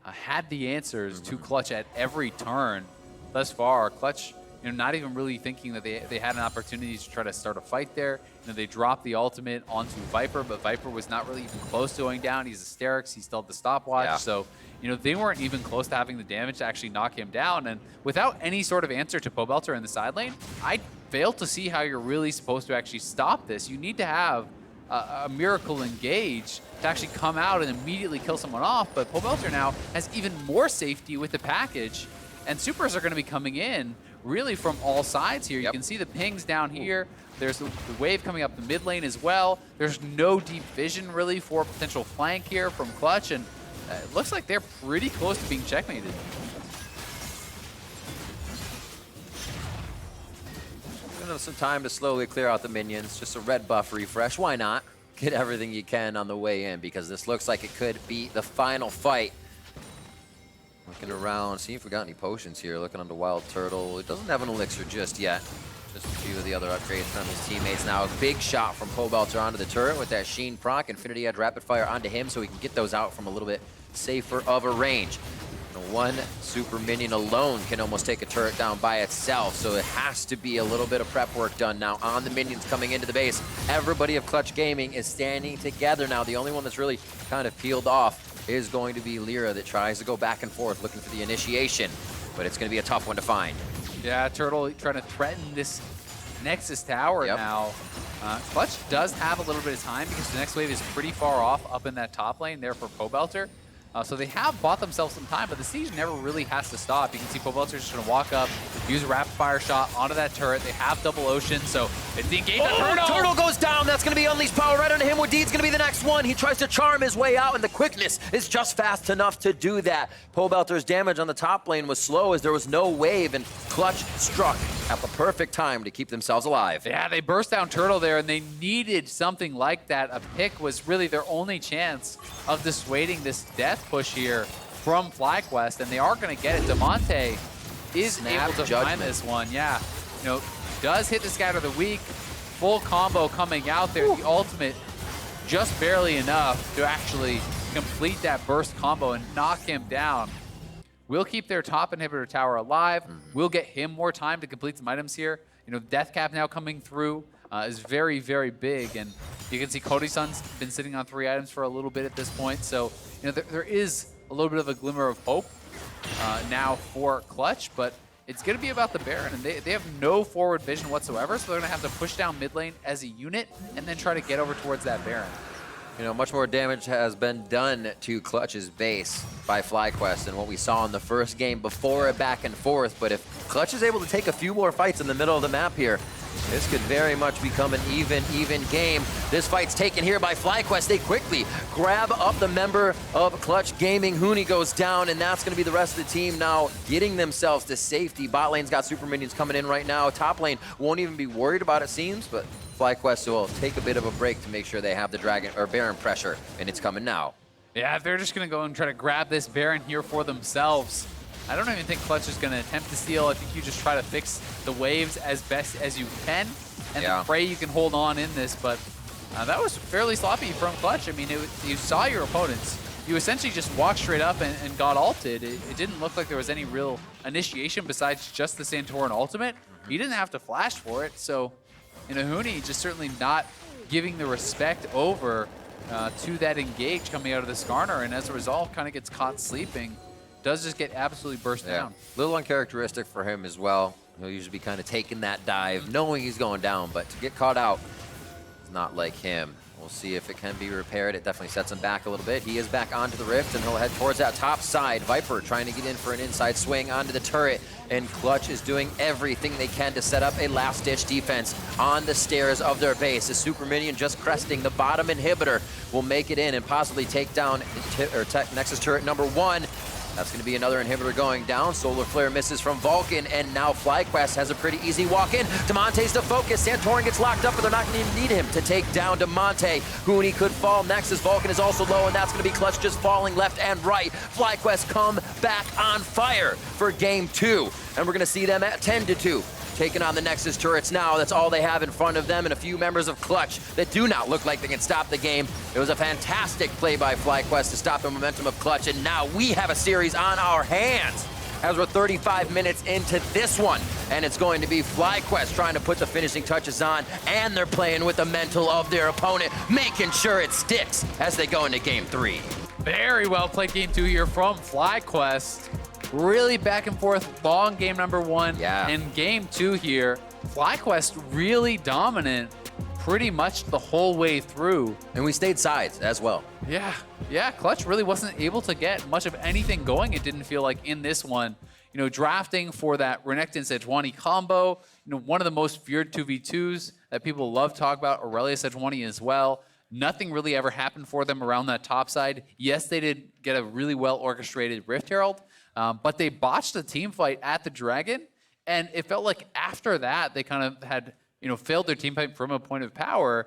had the answers to Clutch at every turn thus far. Clutch, you know, not even really thinking that they had an opportunity to try to start a fight there. You know, they dropped the ultimate onto Viper, but Viper was not really even close to going down. He's Hysterics, he still had the stopwatch, Yeah. so you know, they weren't even close to having the damage to actually knock him down. And without any sort of answer to Pobelter in the side lane, I fail to see how you're really supposed to actually stop this. You need to have a miracle engage to actually come out and immediately kill someone off, but Pobelter now has even more safety with the package, and supers are going to be coming in really from all sides here. You can see the pings down here. There's the wave coming up the mid lane as well. There's no deep vision really for a potential flank here from Clutch, and it looks like they're pretty close to being checkmated. Giving them some time to slowly clear out the minions. Just a red buff refresh. Why not? Get everything you can on the way in, because this looks like it could be the final fight. Looking around, see if we got any potions here. Looking on the WildTurtle. It doesn't have an elixir just yet. Just a few of the other upgrades from his teammates now. A big shot from Pobelter onto the turret with that Sheen proc. Infinity Edge Rapid Fire onto him so he can get those out from a little bit safer of a range. And one super minion alone can almost take a turret down by itself, so it has to be a little bit of prep work done now on the minions coming into the base. Everybody of Clutch Gaming is standing together now. The only one that's really kind of peeled off is going to be Lira, that tries to go back and forth looking for the initiation, but it's going to be a tough one to find. Yeah, Turtle trying to threaten this Nexus tower now. Clutch does have a little bit of time because the next wave is pretty far off up in that top lane there for Pobelter. So they have bought themselves some time, but the siege never really has to stop. You can see Pobelter just going to walk up, use a rapid fire shot onto that turret. They have double ocean, so it's the engagement. Turtle goes down. That's going to be unleashed power right onto him. Wadid's going to be the next one. He tries to charm his way out, and the quickness is just fast enough to do that. Pobelter's damage on the top lane was slow as there was no wave, and Clutch struck at the perfect time to keep themselves alive. Yeah, they burst down Turtle there, and they needed something like that. A pick was really their only chance of dissuading this death push here from FlyQuest, and they are going to get it. Damonte is able to find this one. Yeah, does hit the Scatter of the Weak. Full combo coming out there. The ultimate just barely enough to actually complete that burst combo and knock him down. We'll keep their top inhibitor tower alive. We'll get him more time to complete some items here. Death Cap now coming through is very, very big. And you can see Cody Sun's been sitting on 3 items for a little bit at this point. So, there is a little bit of a glimmer of hope now for Clutch, but it's going to be about the Baron. And they have no forward vision whatsoever, so they're going to have to push down mid lane as a unit and then try to get over towards that Baron. Much more damage has been done to Clutch's base by FlyQuest than what we saw in the first game before a back and forth. But if Clutch is able to take a few more fights in the middle of the map here, this could very much become an even game. This fight's taken here by FlyQuest. They quickly grab up the member of Clutch Gaming. Huni goes down, and that's going to be the rest of the team now getting themselves to safety. Bot lane's got super minions coming in right now. Top lane won't even be worried about it, seems, but FlyQuest will take a bit of a break to make sure they have the Dragon or Baron pressure, and it's coming now. Yeah, they're just going to go and try to grab this Baron here for themselves. I don't even think Clutch is going to attempt to steal. I think you just try to fix the waves as best as you can, and pray you can hold on in this. But that was fairly sloppy from Clutch. I mean, you saw your opponents. You essentially just walked straight up and got ulted. It didn't look like there was any real initiation besides just the Santorin ultimate. You didn't have to flash for it, so Huni just certainly not giving the respect over to that engage coming out of the Skarner, and as a result kind of gets caught sleeping. Does just get absolutely burst down. A little uncharacteristic for him as well. He'll usually be kind of taking that dive, knowing he's going down, but to get caught out is not like him. We'll see if it can be repaired. It definitely sets him back a little bit. He is back onto the rift, and he'll head towards that top side. Viper trying to get in for an inside swing onto the turret, and Clutch is doing everything they can to set up a last-ditch defense on the stairs of their base. The super minion just cresting the bottom inhibitor will make it in and possibly take down Nexus turret number 1. That's going to be another inhibitor going down. Solar Flare misses from Vulcan, and now FlyQuest has a pretty easy walk-in. Damonte's the focus. Santorin gets locked up, but they're not going to need him to take down Damonte. Huni could fall next as Vulcan is also low, and that's going to be Clutch just falling left and right. FlyQuest come back on fire for game 2, and we're going to see them at 10-2. Taking on the Nexus turrets now. That's all they have in front of them, and a few members of Clutch that do not look like they can stop the game. It was a fantastic play by FlyQuest to stop the momentum of Clutch, and now we have a series on our hands as we're 35 minutes into this one, and it's going to be FlyQuest trying to put the finishing touches on, and they're playing with the mental of their opponent, making sure it sticks as they go into game 3. Very well played game 2 here from FlyQuest. Really back and forth, long game number 1. And game 2 here, FlyQuest really dominant pretty much the whole way through. And we stayed sides as well. Yeah, Clutch really wasn't able to get much of anything going, it didn't feel like, in this one. Drafting for that Renekton Sejuani combo, one of the most feared 2v2s that people love to talk about, Aurelia Sejuani as well. Nothing really ever happened for them around that top side. Yes, they did get a really well orchestrated Rift Herald, but they botched the team fight at the Dragon, and it felt like after that they kind of had failed their team fight from a point of power.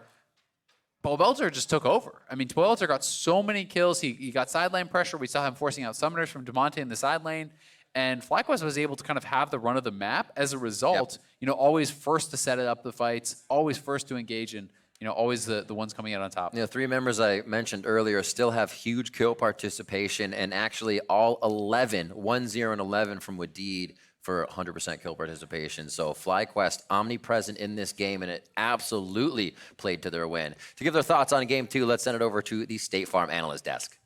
Pobelter just took over. I mean, Pobelter got so many kills. He got sideline pressure. We saw him forcing out summoners from Damonte in the side lane, and FlyQuest was able to kind of have the run of the map as a result. Always first to set it up the fights, always first to engage in. Always the ones coming out on top. 3 members I mentioned earlier still have huge kill participation, and actually all 11, 1-0 and 11 from Wadid for 100% kill participation. So FlyQuest omnipresent in this game, and it absolutely played to their win. To give their thoughts on game 2, let's send it over to the State Farm analyst desk.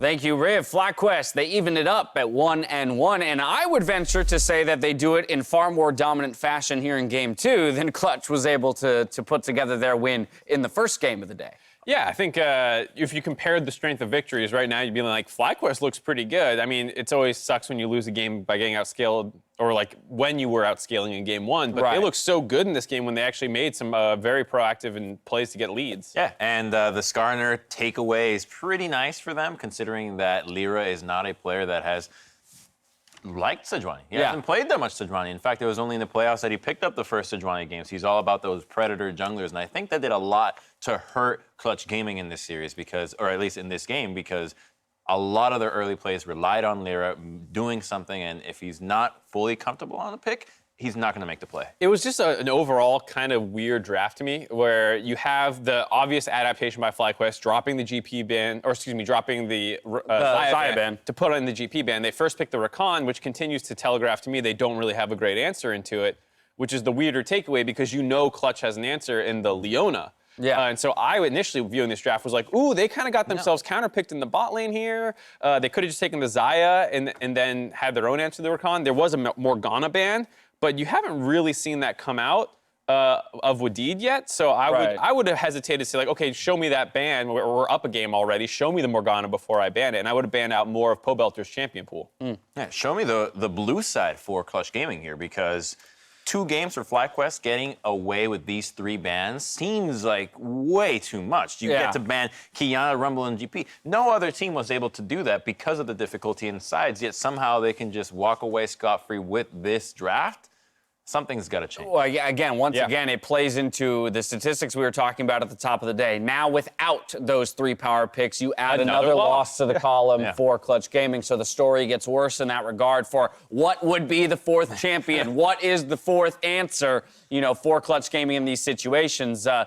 Thank you, Riv. FlyQuest, they evened it up at 1-1, and I would venture to say that they do it in far more dominant fashion here in Game 2 than Clutch was able to put together their win in the first game of the day. Yeah, I think if you compared the strength of victories right now, you'd be like, FlyQuest looks pretty good. I mean, it's always sucks when you lose a game by getting outscaled, or like when you were outscaling in game one, but they look so good in this game when they actually made some very proactive and plays to get leads. Yeah, and the Skarner takeaway is pretty nice for them, considering that Lira is not a player that has liked Sejuani. He hasn't played that much Sejuani. In fact, it was only in the playoffs that he picked up the first Sejuani games. He's all about those predator junglers, and I think that did a lot to hurt Clutch Gaming in this series because, or at least in this game, because a lot of their early plays relied on Lira doing something, and if he's not fully comfortable on the pick, he's not going to make the play. It was just an overall kind of weird draft to me, where you have the obvious adaptation by FlyQuest, dropping the GP ban, or excuse me, dropping the Xayah ban to put on the GP ban. They first picked the Rakan, which continues to telegraph to me they don't really have a great answer into it, which is the weirder takeaway because you know Clutch has an answer in the Leona. Yeah. And so I initially viewing this draft was like, ooh, they kind of got themselves counterpicked in the bot lane here. They could have just taken the Xayah and then had their own answer to the Rakan. There was a Morgana ban, but you haven't really seen that come out of Wadid yet. So I would have hesitated to say, like, okay, show me that ban. We're up a game already. Show me the Morgana before I ban it. And I would have banned out more of Pobelter's champion pool. Yeah, show me the blue side for Clutch Gaming here, because 2 games for FlyQuest getting away with these 3 bans seems like way too much. You get to ban Kiana, Rumble, and GP. No other team was able to do that because of the difficulty in sides, yet somehow they can just walk away scot-free with this draft. Something's got to change. Well, again, once again, it plays into the statistics we were talking about at the top of the day. Now, without those 3 power picks, you add another loss to the column for Clutch Gaming. So the story gets worse in that regard for what would be the 4th champion. What is the 4th answer, for Clutch Gaming in these situations? To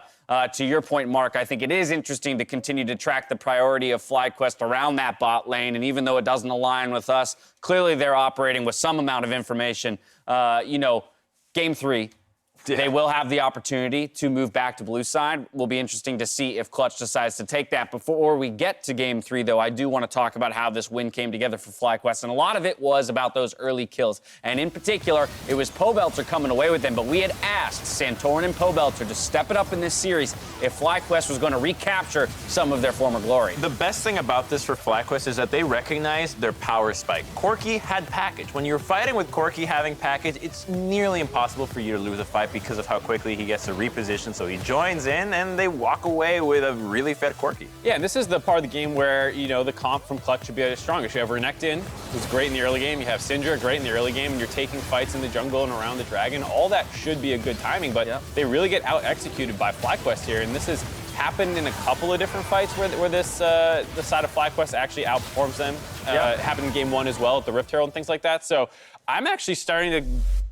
your point, Mark, I think it is interesting to continue to track the priority of FlyQuest around that bot lane. And even though it doesn't align with us, clearly they're operating with some amount of information. Game 3, they will have the opportunity to move back to blue side. Will be interesting to see if Clutch decides to take that. Before we get to Game 3, though, I do want to talk about how this win came together for FlyQuest. And a lot of it was about those early kills. And in particular, it was Pobelter coming away with them. But we had asked Santorin and Pobelter to step it up in this series if FlyQuest was going to recapture some of their former glory. The best thing about this for FlyQuest is that they recognize their power spike. Corki had package. When you're fighting with Corki having package, it's nearly impossible for you to lose a fight because of how quickly he gets to reposition. So he joins in and they walk away with a really fed Corki. Yeah, and this is the part of the game where, the comp from Clutch should be at its strongest. You have Renekton, who's great in the early game. You have Syndra, great in the early game, and you're taking fights in the jungle and around the dragon. All that should be a good timing, but they really get out-executed by FlyQuest here, and this has happened in a couple of different fights where this the side of FlyQuest actually outperforms them. It happened in game 1 as well at the Rift Herald and things like that. So I'm actually starting to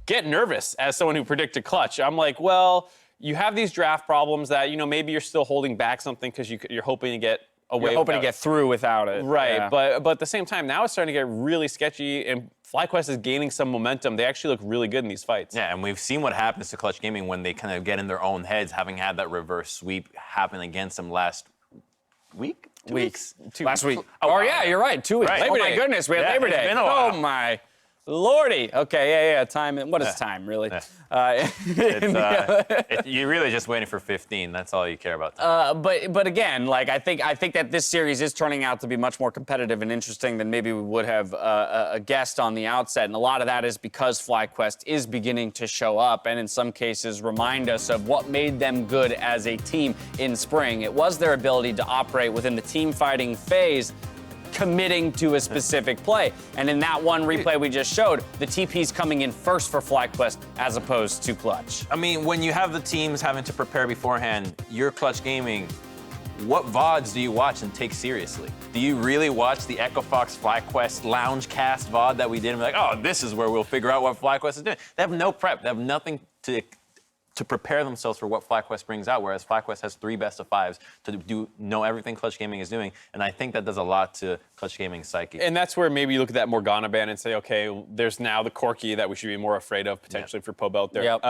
get nervous as someone who predicted Clutch. I'm like, well, you have these draft problems that, maybe you're still holding back something because you're hoping to get away. You're hoping to get through without it. Right, but at the same time, now it's starting to get really sketchy, and FlyQuest is gaining some momentum. They actually look really good in these fights. Yeah, and we've seen what happens to Clutch Gaming when they kind of get in their own heads, having had that reverse sweep happen against them last week? 2 weeks? Last week. Oh, yeah, you're right. 2 weeks. Right. Oh, my goodness, we had Labor Day. It's been a while. Oh, my Lordy. Okay, time. What is time, really? You're really just waiting for 15. That's all you care about. But again, I think that this series is turning out to be much more competitive and interesting than maybe we would have guessed on the outset. And a lot of that is because FlyQuest is beginning to show up and in some cases remind us of what made them good as a team in spring. It was their ability to operate within the team fighting phase, committing to a specific play. And in that one replay we just showed, the TP's coming in first for FlyQuest as opposed to Clutch. I mean, when you have the teams having to prepare beforehand, you're Clutch Gaming, what VODs do you watch and take seriously? Do you really watch the EchoFox FlyQuest Loungecast VOD that we did and be like, oh, this is where we'll figure out what FlyQuest is doing? They have no prep. They have nothing to prepare themselves for what FlyQuest brings out, whereas FlyQuest has 3 best of 5s to know everything Clutch Gaming is doing, and I think that does a lot to Clutch Gaming's psyche. And that's where maybe you look at that Morgana ban and say, okay, there's now the Corki that we should be more afraid of potentially for Pobelter. Yep.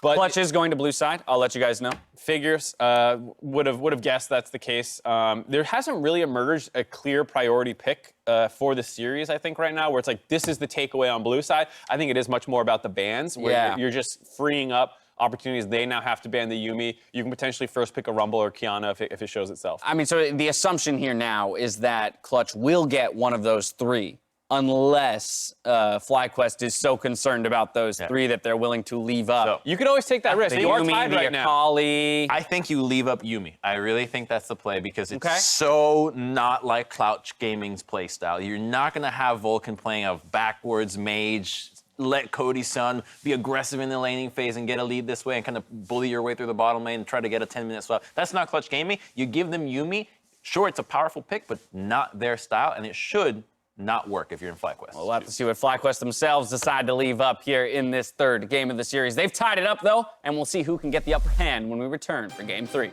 But Clutch is going to blue side. I'll let you guys know. Figures would have guessed that's the case. There hasn't really emerged a clear priority pick for the series, I think, right now, where it's like, this is the takeaway on blue side. I think it is much more about the bans, where you're just freeing up opportunities. They now have to ban the Yuumi. You can potentially first pick a Rumble or Kiana if it shows itself. I mean, so the assumption here now is that Clutch will get one of those three, unless FlyQuest is so concerned about those three that they're willing to leave up. You could always take that risk. The You are Yuumi, tied the right now. Akali. I think you leave up Yuumi. I really think that's the play because it's so not like Clutch Gaming's play style. You're not going to have Vulcan playing a backwards mage, let Cody Sun be aggressive in the laning phase and get a lead this way and kind of bully your way through the bottom lane and try to get a 10-minute swap. That's not Clutch Gaming. You give them Yuumi. Sure, it's a powerful pick, but not their style, and it should not work if you're in FlyQuest. We'll have to see what FlyQuest themselves decide to leave up here in this third game of the series. They've tied it up, though, and we'll see who can get the upper hand when we return for Game 3.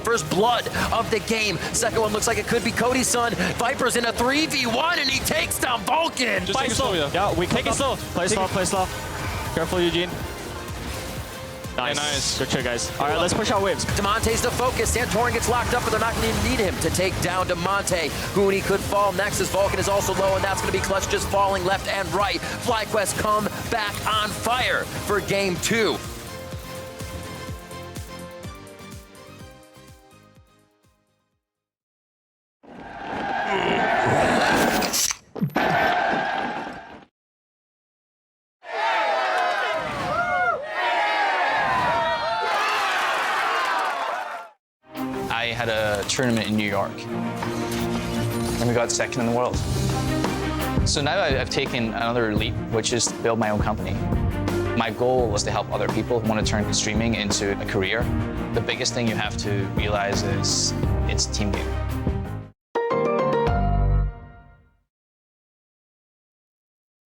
First blood of the game. Second one looks like it could be Cody Sun. Viper's in a 3v1 and he takes down Vulcan. Just take it slow, yeah. We take it slow. Play slow, play slow. Careful, Eugene. Nice. Yeah, nice. Good shit, guys. All right, let's push out waves. Damonte's the focus. Santorin gets locked up, but they're not going to need him to take down Damonte. Huni could fall. Nexus Vulcan is also low, and that's going to be Clutch just falling left and right. FlyQuest come back on fire for Game 2. I had a tournament in New York, and we got second in the world. So now I've taken another leap, which is to build my own company. My goal was to help other people who want to turn streaming into a career. The biggest thing you have to realize is it's a team game.